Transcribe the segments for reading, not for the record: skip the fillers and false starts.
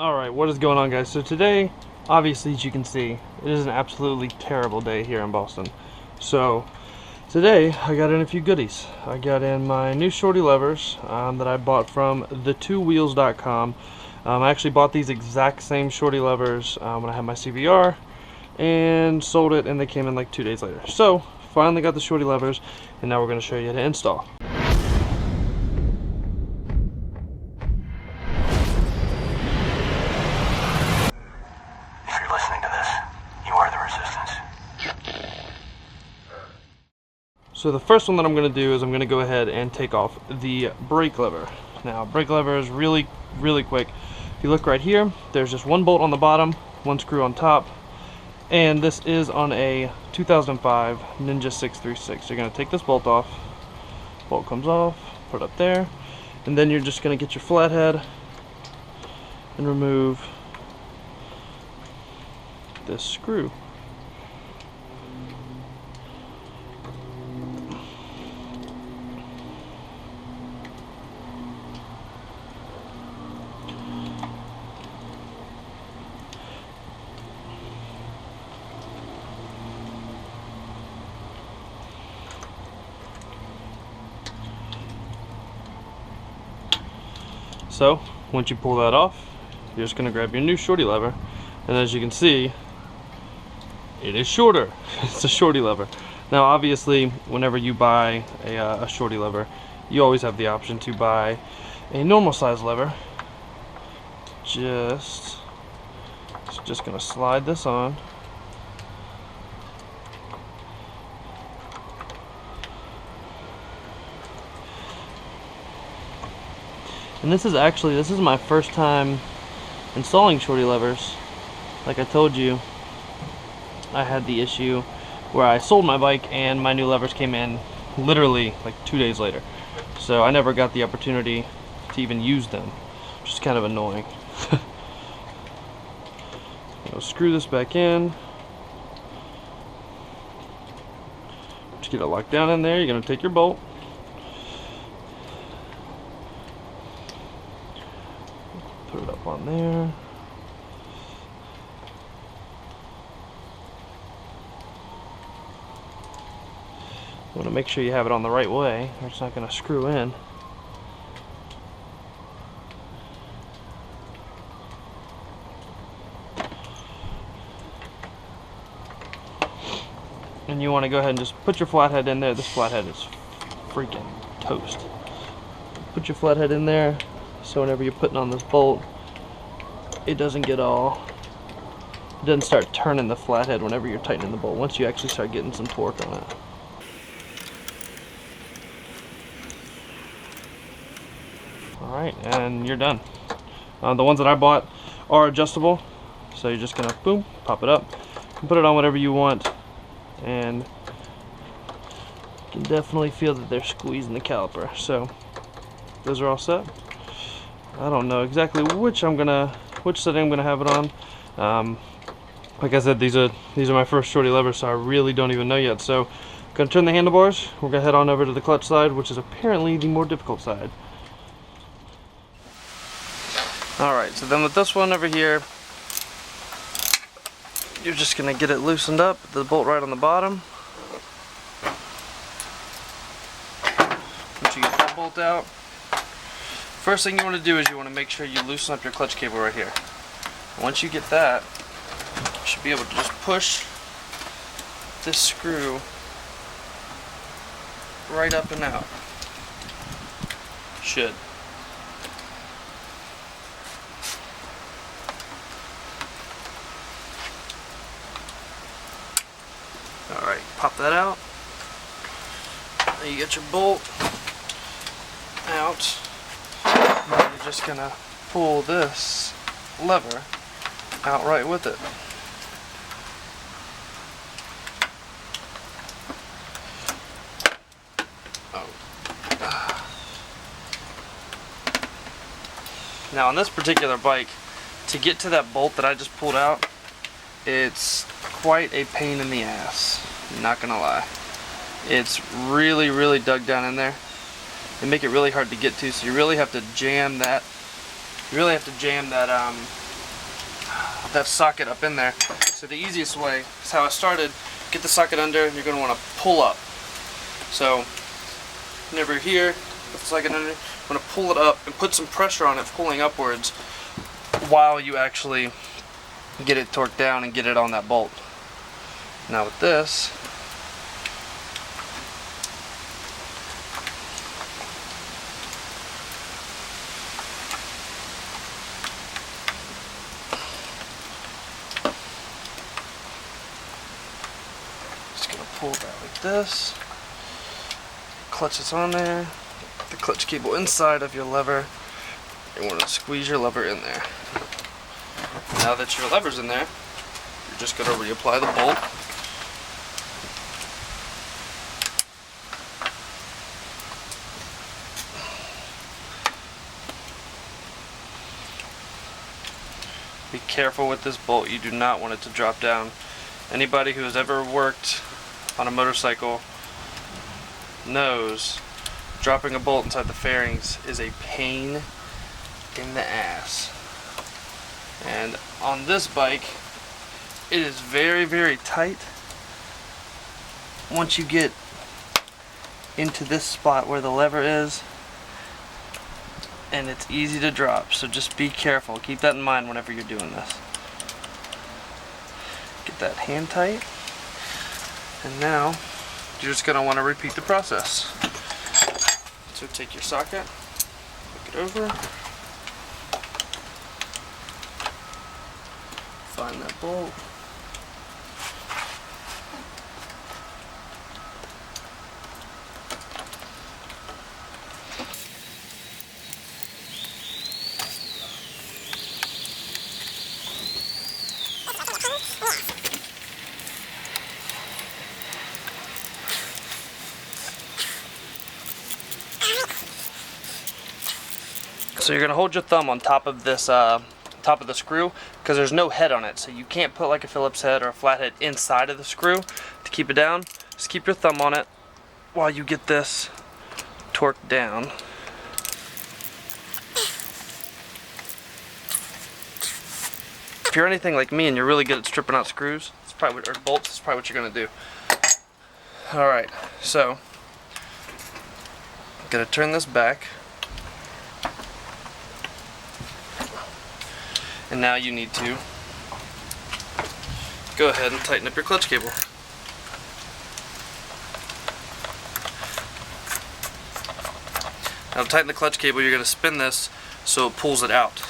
Alright, what is going on, guys? So today, obviously, as you can see, it is an absolutely terrible day here in Boston. So today I got in a few goodies. I got in my new shorty levers that I bought from the2wheels.com. I actually bought these exact same shorty levers when I had my CVR and sold it, and they came in like 2 days later. So finally got the shorty levers, and now we're going to show you how to install. So the first one that I'm going to do is I'm going to go ahead and take off the brake lever. Now, brake lever is really quick. If you look right here, there's just one bolt on the bottom, one screw on top, and this is on a 2005 Ninja 636. You're going to take this bolt off, bolt comes off, put it up there, and then you're just going to get your flathead and remove this screw. So once you pull that off, you're just going to grab your new shorty lever, and as you can see, it is shorter. It's a shorty lever. Now obviously, whenever you buy a shorty lever, you always have the option to buy a normal size lever. Just going to slide this on. And this is my first time installing shorty levers. Like I told you, I had the issue where I sold my bike and my new levers came in literally like 2 days later. So I never got the opportunity to even use them, which is kind of annoying. I'll screw this back in. Just get it locked down in there. You're going to take your bolt. Put it up on there. You want to make sure you have it on the right way, or it's not going to screw in. And you want to go ahead and just put your flathead in there. This flathead is freaking toast. Put your flathead in there, so whenever you're putting on this bolt, it doesn't start turning the flathead whenever you're tightening the bolt, once you actually start getting some torque on it. Alright, and you're done. The ones that I bought are adjustable, so you're just gonna boom, pop it up, and put it on whatever you want, and you can definitely feel that they're squeezing the caliper. So those are all set. I don't know exactly which setting I'm gonna have it on. Like I said, these are my first shorty levers, so I really don't even know yet. So I'm gonna turn the handlebars. We're gonna head on over to the clutch side, which is apparently the more difficult side. Alright, so then with this one over here, you're just gonna get it loosened up, the bolt right on the bottom. Once you get that bolt out, first thing you want to do is you want to make sure you loosen up your clutch cable right here. Once you get that, you should be able to just push this screw right up and out. Should. Alright, pop that out. Now you get your bolt out. Now you're just gonna pull this lever out right with it. Now on this particular bike, to get to that bolt that I just pulled out, it's quite a pain in the ass, not gonna lie. It's really dug down in there. They make it really hard to get to, so you really have to jam that that socket up in there. So the easiest way is how I started. Get the socket under, and you're going to want to pull up. So whenever you're here, put the socket under, you want to pull it up and put some pressure on it, pulling upwards, while you actually get it torqued down and get it on that bolt. Now with this, just gonna pull that like this. Clutch is on there. The clutch cable inside of your lever. You want to squeeze your lever in there. Now that your lever's in there, you're just going to reapply the bolt. Be careful with this bolt. You do not want it to drop down. Anybody who has ever worked on a motorcycle knows dropping a bolt inside the fairings is a pain in the ass. And on this bike, it is very, very tight. Once you get into this spot where the lever is, and it's easy to drop, so just be careful. Keep that in mind whenever you're doing this. Get that hand tight, and now you're just going to want to repeat the process. So take your socket, look it over, find that bolt, so you're gonna hold your thumb on top of this top of the screw, because there's no head on it, so you can't put like a Phillips head or a flathead inside of the screw to keep it down. Just keep your thumb on it while you get this torqued down. If you're anything like me and you're really good at stripping out screws, it's probably or bolts, it's probably what you're gonna do. All right, so I'm gonna turn this back. And now you need to go ahead and tighten up your clutch cable. Now to tighten the clutch cable, you're going to spin this so it pulls it out.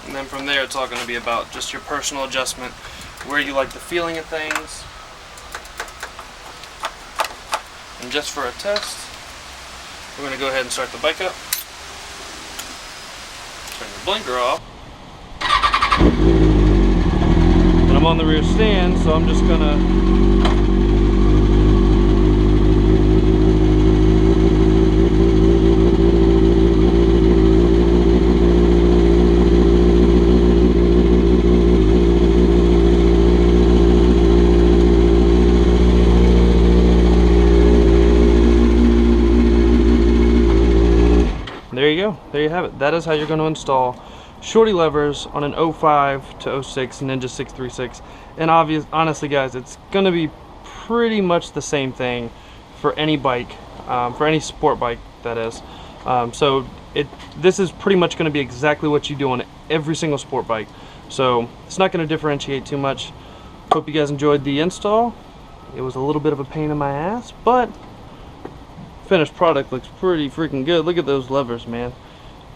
And then from there, it's all going to be about just your personal adjustment, where you like the feeling of things. And just for a test, we're going to go ahead and start the bike up. Turn the blinker off. And I'm on the rear stand, so I'm just going to there you go. There you have it. That is how you're going to install shorty levers on an 05 to 06 Ninja 636. And honestly guys, it's going to be pretty much the same thing for any bike, for any sport bike that is. So this is pretty much going to be exactly what you do on every single sport bike. So it's not going to differentiate too much. Hope you guys enjoyed the install. It was a little bit of a pain in my ass, but finished product looks pretty freaking good. Look at those levers, man.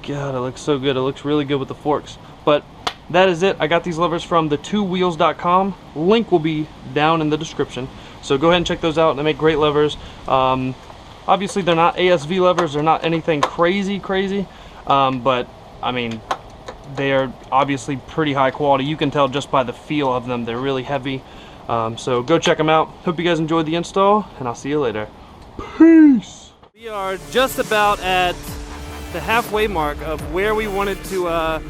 God, it looks so good. It looks really good with the forks. But that is it. I got these levers from the2wheels.com. Link will be down in the description. So go ahead and check those out. They make great levers. Obviously, they're not ASV levers. They're not anything crazy. But, I mean, they are obviously pretty high quality. You can tell just by the feel of them, they're really heavy. So go check them out. Hope you guys enjoyed the install, and I'll see you later. Peace! We are just about at the halfway mark of where we wanted to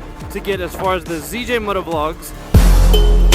get as far as the ZJMotovlogs.